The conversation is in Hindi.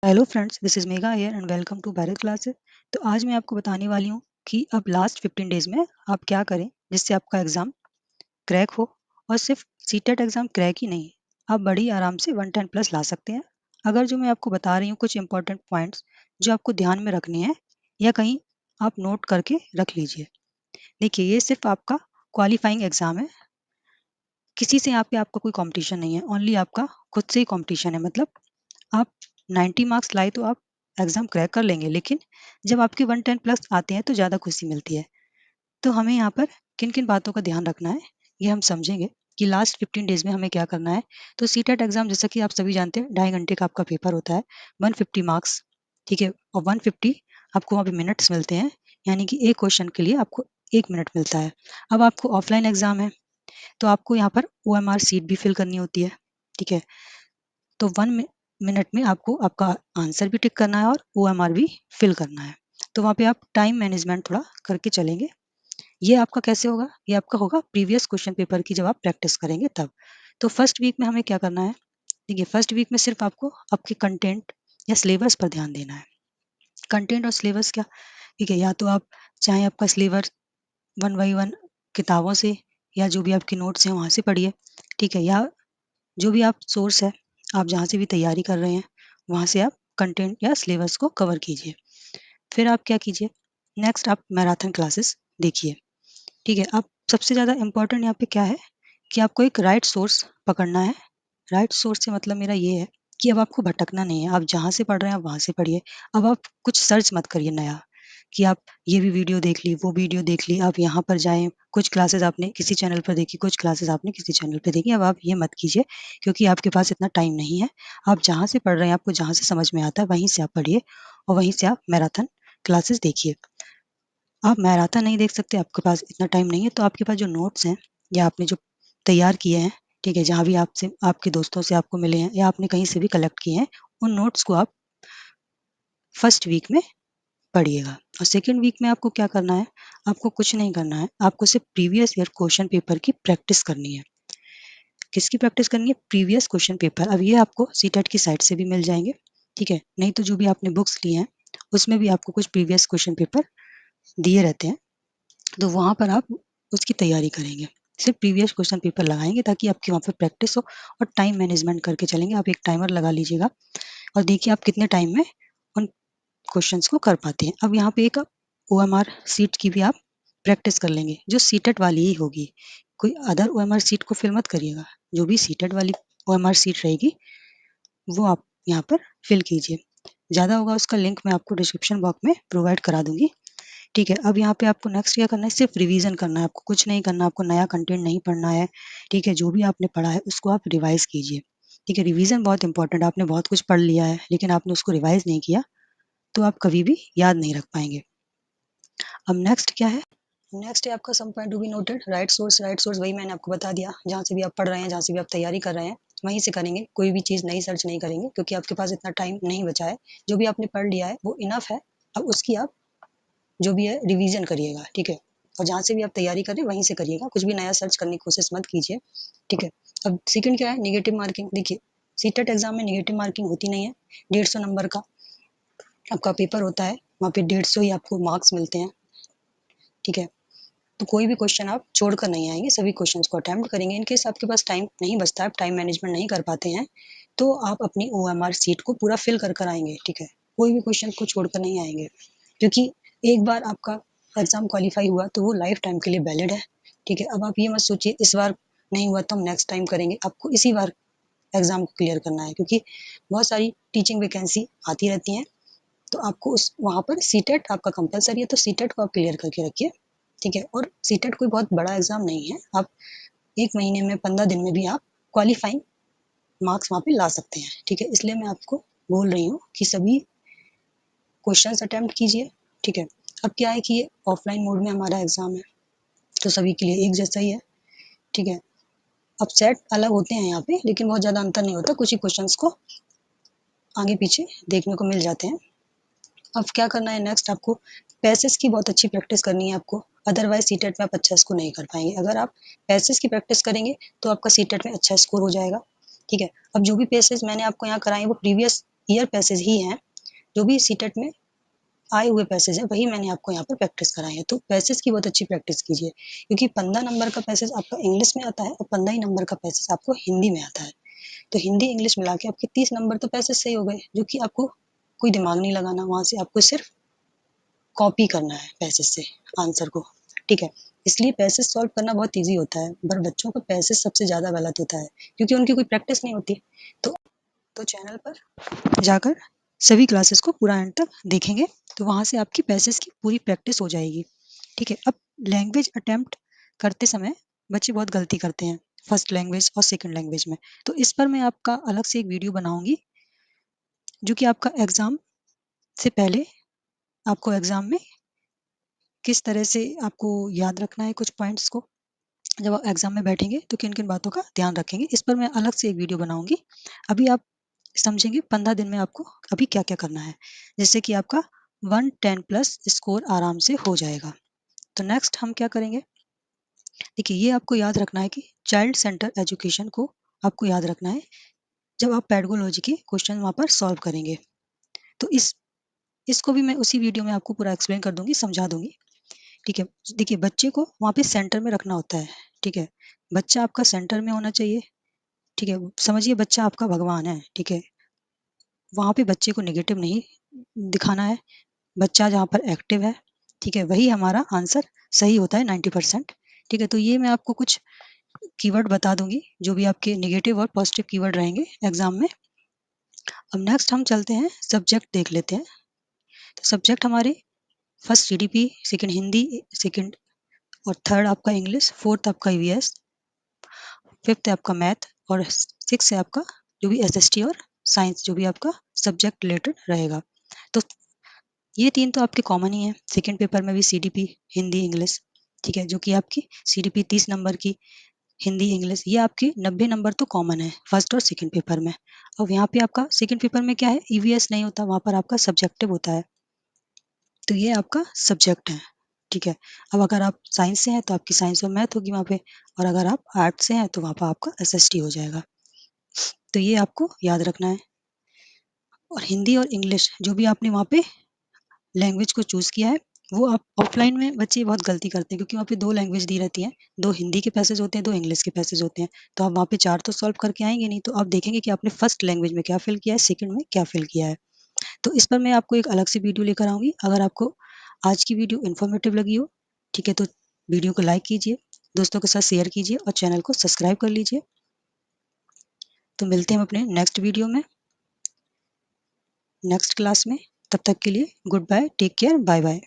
Hello friends, this is Mega here and welcome to Bharat classes. तो आज मैं आपको बताने वाली हूँ कि अब लास्ट 15 डेज में आप क्या करें जिससे आपका एग्जाम क्रैक हो। और सिर्फ सीटेट एग्जाम क्रैक ही नहीं, आप बड़ी आराम से 110 प्लस ला सकते हैं। अगर जो मैं आपको बता रही हूँ कुछ इंपॉर्टेंट पॉइंट्स जो आपको ध्यान में रखने हैं या कहीं आप नोट करके रख लीजिए। देखिए, ये सिर्फ आपका क्वालिफाइंग एग्जाम है, किसी से यहाँ पे आपका कोई कंपटीशन नहीं है, ओनली आपका खुद से ही कंपटीशन है। मतलब आप 90 मार्क्स लाए तो आप एग्जाम क्रैक कर लेंगे, लेकिन जब आपके 110 प्लस आते हैं तो ज़्यादा खुशी मिलती है। तो हमें यहाँ पर किन किन बातों का ध्यान रखना है ये हम समझेंगे कि लास्ट 15 डेज में हमें क्या करना है। तो सीटेट एग्जाम, जैसा कि आप सभी जानते हैं, 2.5 घंटे का आपका पेपर होता है, 150 मार्क्स। ठीक है, और 150 आपको वहाँ पे मिनट्स मिलते हैं, यानी कि एक क्वेश्चन के लिए आपको 1 मिनट मिलता है। अब आपको ऑफलाइन एग्जाम है तो आपको यहाँ पर OMR सीट भी फिल करनी होती है। ठीक है, तो 1 मिनट में आपको आपका आंसर भी टिक करना है और OMR भी फिल करना है। तो वहाँ पे आप टाइम मैनेजमेंट थोड़ा करके चलेंगे। ये आपका कैसे होगा? ये आपका होगा प्रीवियस क्वेश्चन पेपर की जब आप प्रैक्टिस करेंगे तब। तो फर्स्ट वीक में हमें क्या करना है? देखिए, फर्स्ट वीक में सिर्फ आपको आपके कंटेंट या सिलेबस पर ध्यान देना है। कंटेंट और सिलेबस क्या? ठीक है, या तो आप चाहे आपका सिलेबस 1 बाई 1 किताबों से या जो भी आपके नोट्स हैं वहाँ से पढ़िए। ठीक है, या जो भी आप सोर्स है, आप जहाँ से भी तैयारी कर रहे हैं वहाँ से आप कंटेंट या सिलेबस को कवर कीजिए। फिर आप क्या कीजिए, नेक्स्ट आप मैराथन क्लासेस देखिए। ठीक है, अब सबसे ज़्यादा इम्पोर्टेंट यहाँ पे क्या है कि आपको एक राइट सोर्स पकड़ना है। राइट सोर्स से मतलब मेरा ये है कि अब आपको भटकना नहीं है, आप जहाँ से पढ़ रहे हैं आप वहाँ से पढ़िए। अब आप कुछ सर्च मत करिए नया कि आप ये भी वीडियो देख ली, वो वीडियो देख ली, आप यहाँ पर जाएं, कुछ क्लासेस आपने किसी चैनल पर देखी, कुछ क्लासेस आपने किसी चैनल पर देखी। अब आप ये मत कीजिए, क्योंकि आपके पास इतना टाइम नहीं है। आप जहाँ से पढ़ रहे हैं, आपको जहाँ से समझ में आता है वहीं से आप पढ़िए और वहीं से आप मैराथन क्लासेस देखिए। आप मैराथन नहीं देख सकते, आपके पास इतना टाइम नहीं है, तो आपके पास जो नोट्स हैं या आपने जो तैयार किए हैं, ठीक है, जहाँ भी आपसे आपके दोस्तों से आपको मिले हैं या आपने कहीं से भी कलेक्ट किए हैं, उन नोट्स को आप फर्स्ट वीक में पढ़िएगा। और सेकेंड वीक में आपको क्या करना है? आपको कुछ नहीं करना है, आपको सिर्फ प्रीवियस ईयर क्वेश्चन पेपर की प्रैक्टिस करनी है। किसकी प्रैक्टिस करनी है? Previous question paper. अब ये आपको सीटेट की साइट से भी मिल जाएंगे। ठीक है, नहीं तो जो भी आपने बुक्स ली हैं उसमें भी आपको कुछ प्रीवियस क्वेश्चन पेपर दिए रहते हैं, तो वहाँ पर आप उसकी तैयारी करेंगे। सिर्फ प्रीवियस क्वेश्चन पेपर लगाएंगे ताकि आपकी वहाँ पर प्रैक्टिस हो। और टाइम मैनेजमेंट करके चलेंगे, आप एक टाइमर लगा लीजिएगा और देखिए आप कितने टाइम में उन क्वेश्चंस को कर पाते हैं। अब यहाँ पे एक OMR सीट की भी आप प्रैक्टिस कर लेंगे, जो सीटेट वाली ही होगी। कोई अदर OMR सीट को फिल मत करिएगा, जो भी सीटेट वाली OMR सीट रहेगी वो आप यहाँ पर फिल कीजिए। ज़्यादा होगा उसका लिंक मैं आपको डिस्क्रिप्शन बॉक्स में प्रोवाइड करा दूंगी। ठीक है, अब यहाँ पे आपको नेक्स्ट क्या करना है? सिर्फ रिवीजन करना है, आपको कुछ नहीं करना, आपको नया कंटेंट नहीं पढ़ना है। ठीक है, जो भी आपने पढ़ा है उसको आप रिवाइज कीजिए। ठीक है, रिवीजन बहुत इंपॉर्टेंट है। आपने बहुत कुछ पढ़ लिया है लेकिन आपने उसको रिवाइज नहीं किया तो आप कभी भी याद नहीं रख पाएंगे। अब नेक्स्ट क्या है? नेक्स्ट है आपका some point to be noted. Right source, right source वही मैंने आपको बता दिया, जहाँ से भी आप पढ़ रहे हैं, जहाँ से भी आप तैयारी कर रहे हैं वहीं से करेंगे। कोई भी चीज़ नई सर्च नहीं करेंगे क्योंकि आपके पास इतना टाइम नहीं बचा है। जो भी आपने पढ़ लिया है वो इनफ है। अब उसकी आप जो भी है रिवीजन करिएगा। ठीक है, और जहाँ से भी आप तैयारी करें वहीं से करिएगा, कुछ भी नया सर्च करने की कोशिश मत कीजिए। ठीक है, अब सेकंड क्या है? Negative marking. देखिए, सीटेट एग्जाम में निगेटिव मार्किंग होती नहीं है। 150 नंबर का आपका पेपर होता है, वहाँ पे 150 ही आपको मार्क्स मिलते हैं। ठीक है, तो कोई भी क्वेश्चन आप छोड़कर नहीं आएंगे, सभी क्वेश्चंस को अटेम्प्ट करेंगे। इनकेस आपके पास टाइम नहीं बचता है, आप टाइम मैनेजमेंट नहीं कर पाते हैं, तो आप अपनी OMR सीट को पूरा फिल कर आएंगे। ठीक है, कोई भी क्वेश्चन को छोड़कर नहीं आएंगे, क्योंकि एक बार आपका एग्जाम क्वालिफाई हुआ तो वो लाइफ टाइम के लिए वैलिड है। ठीक है, अब आप ये मत सोचिए इस बार नहीं हुआ तो हम नेक्स्ट टाइम करेंगे। आपको इसी बार एग्जाम को क्लियर करना है, क्योंकि बहुत सारी टीचिंग वैकेंसी आती रहती हैं। तो आपको उस वहाँ पर सीटेट आपका कंपलसरी है, तो सीटेट को आप क्लियर करके रखिए। ठीक है, और सीटेट कोई बहुत बड़ा एग्जाम नहीं है, आप 1 महीने में 15 दिन में भी आप क्वालिफाइंग मार्क्स वहाँ पे ला सकते हैं। ठीक है, इसलिए मैं आपको बोल रही हूँ कि सभी क्वेश्चंस अटेम्प्ट कीजिए। ठीक है, अब क्या है कि ये ऑफलाइन मोड में हमारा एग्जाम है तो सभी के लिए एक जैसा ही है। ठीक है, अब सेट अलग होते हैं यहाँ पे, लेकिन बहुत ज़्यादा अंतर नहीं होता, कुछ ही क्वेश्चंस को आगे पीछे देखने को मिल जाते हैं। अब क्या करना है नेक्स्ट? आपको पैसेज की बहुत अच्छी प्रैक्टिस करनी है आपको, अदरवाइज सीटेट में आप अच्छा स्कोर नहीं कर पाएंगे। अगर आप पैसेज की प्रैक्टिस करेंगे तो आपका सीटेट में अच्छा स्कोर हो जाएगा। ठीक है, अब जो भी पैसेज मैंने आपको यहाँ कराए वो प्रीवियस ईयर पैसेज ही हैं, जो भी सीटेट में आए हुए पैसेज है वही मैंने आपको यहाँ पर प्रैक्टिस कराए हैं। तो पैसेज की बहुत अच्छी प्रैक्टिस कीजिए, क्योंकि 15 नंबर का पैसेज आपका इंग्लिश में आता है और 15 ही नंबर का पैसेज आपको हिंदी में आता है। तो हिंदी इंग्लिश मिला के आपके 30 नंबर तो पैसेज सही हो गए, जो कि आपको कोई दिमाग नहीं लगाना, वहाँ से आपको सिर्फ कॉपी करना है पैसेज से आंसर को, ठीक है। इसलिए पैसेज सॉल्व करना बहुत ईजी होता है, पर बच्चों का पैसेज सबसे ज़्यादा गलत होता है, क्योंकि उनकी कोई प्रैक्टिस नहीं होती। तो चैनल पर जाकर सभी क्लासेस को पूरा एंड तक देखेंगे, तो वहाँ से आपकी पैसेज की पूरी प्रैक्टिस हो जाएगी, ठीक है। अब लैंग्वेज अटेम्प्ट करते समय बच्चे बहुत गलती करते हैं फर्स्ट लैंग्वेज और सेकंड लैंग्वेज में। तो इस पर मैं आपका अलग से एक वीडियो बनाऊंगी, जो कि आपका एग्ज़ाम से पहले आपको एग्ज़ाम में किस तरह से आपको याद रखना है कुछ पॉइंट्स को, जब आप एग्ज़ाम में बैठेंगे तो किन किन बातों का ध्यान रखेंगे, इस पर मैं अलग से एक वीडियो बनाऊंगी। अभी आप समझेंगे 15 दिन में आपको अभी क्या क्या करना है, जिससे कि आपका 110 प्लस स्कोर आराम से हो जाएगा। तो नेक्स्ट हम क्या करेंगे, देखिए ये आपको याद रखना है कि चाइल्ड सेंटर एजुकेशन को आपको याद रखना है जब आप पेडागोलॉजी के क्वेश्चन वहाँ पर सॉल्व करेंगे। तो इसको भी मैं उसी वीडियो में आपको पूरा एक्सप्लेन कर दूंगी, समझा दूंगी, ठीक है। देखिए बच्चे को वहाँ पे सेंटर में रखना होता है, ठीक है। बच्चा आपका सेंटर में होना चाहिए, ठीक है। समझिए बच्चा आपका भगवान है, ठीक है। वहाँ पे बच्चे को नेगेटिव नहीं दिखाना है, बच्चा जहाँ पर एक्टिव है, ठीक है, वही हमारा आंसर सही होता है 90%, ठीक है। तो ये मैं आपको कुछ कीवर्ड बता दूंगी, जो भी आपके नेगेटिव और पॉजिटिव कीवर्ड रहेंगे एग्जाम में। अब नेक्स्ट हम चलते हैं, सब्जेक्ट देख लेते हैं। तो सब्जेक्ट हमारे first GDP, second Hindi, second और थर्ड आपका इंग्लिश, फोर्थ आपका ईवीएस, फिफ्थ है आपका मैथ और सिक्स है आपका जो भी एसएसटी और साइंस, जो भी आपका सब्जेक्ट रिलेटेड रहेगा। तो ये तीन तो आपके कॉमन ही है, सेकंड पेपर में भी सीडीपी हिंदी इंग्लिश, ठीक है, जो कि आपकी सीडीपी 30 नंबर की, हिंदी इंग्लिश ये आपके 90 नंबर तो कॉमन है फर्स्ट और सेकंड पेपर में। अब यहाँ पे आपका सेकंड पेपर में क्या है, ईवीएस नहीं होता, वहाँ पर आपका सब्जेक्टिव होता है। तो ये आपका सब्जेक्ट है, ठीक है। अब अगर आप साइंस से हैं तो आपकी साइंस और मैथ होगी वहाँ पे, और अगर आप आर्ट से हैं तो वहाँ पर आपका एसएसटी हो जाएगा। तो ये आपको याद रखना है। और हिंदी और इंग्लिश जो भी आपने वहाँ पे लैंग्वेज को चूज़ किया है, वो आप ऑफलाइन में बच्चे बहुत गलती करते हैं, क्योंकि वहाँ पे दो लैंग्वेज दी रहती हैं, दो हिंदी के पैसेज होते हैं, दो इंग्लिश के पैसेज होते हैं। तो आप वहाँ पे चार तो सॉल्व करके आएंगे नहीं, तो आप देखेंगे कि आपने फर्स्ट लैंग्वेज में क्या फिल किया है, सेकंड में क्या फिल किया है। तो इस पर मैं आपको एक अलग से वीडियो लेकर आऊँगी। अगर आपको आज की वीडियो इन्फॉर्मेटिव लगी हो, ठीक है, तो वीडियो को लाइक कीजिए, दोस्तों के साथ शेयर कीजिए और चैनल को सब्सक्राइब कर लीजिए। तो मिलते हैं हम अपने नेक्स्ट वीडियो में, नेक्स्ट क्लास में। तब तक के लिए good bye, take care, bye bye.